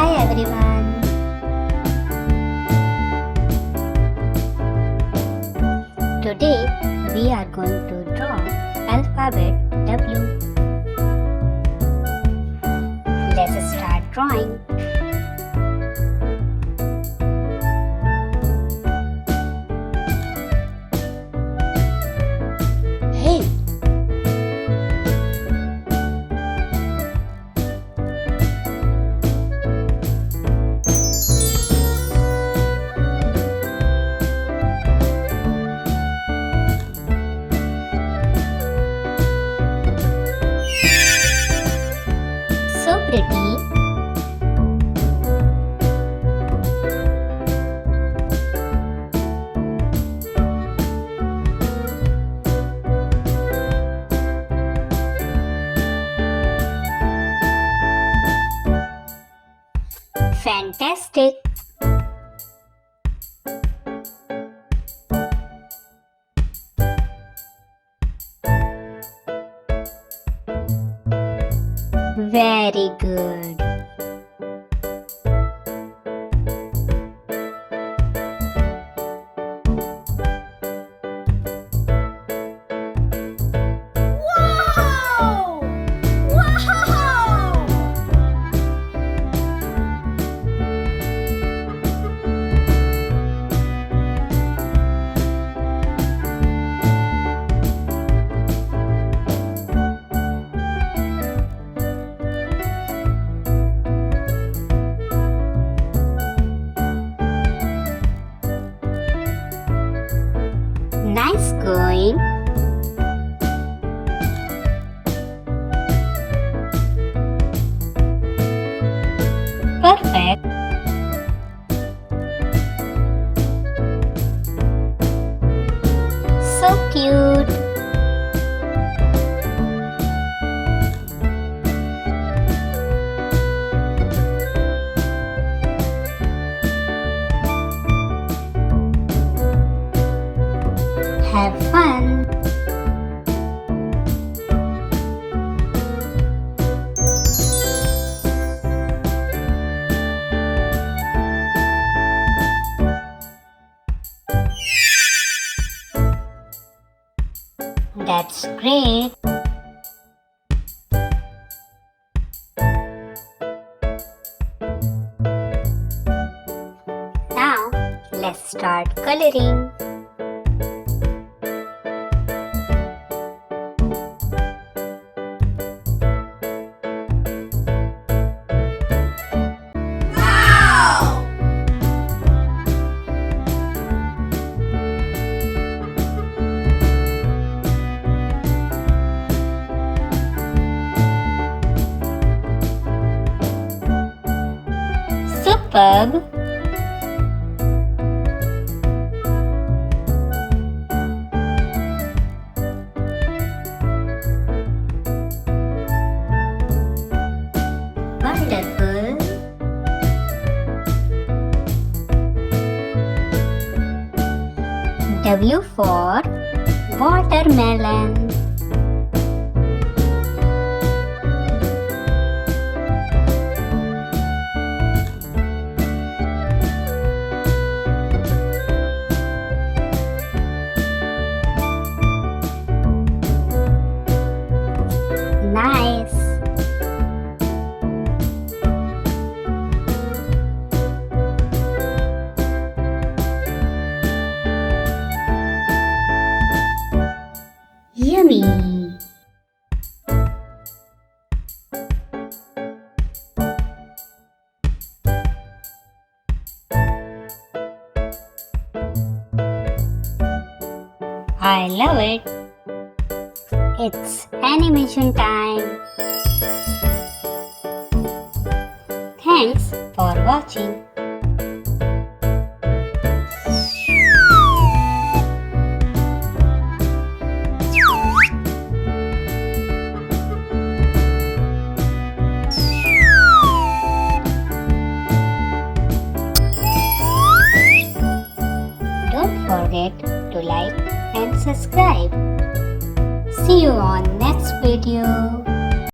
Hi everyone. Today we are going to draw alphabet W. Let's start drawing. Hey! So pretty. Fantastic. Very good. Wow! Wow! Nice going. Perfect. So cute. Have fun. That's great. Now let's start coloring. Wow! Superb. Wonderful. W for watermelon. Nice. Yummy. I love it. It's animation time. Thanks for watching. Don't forget to like and subscribe. See you on next video.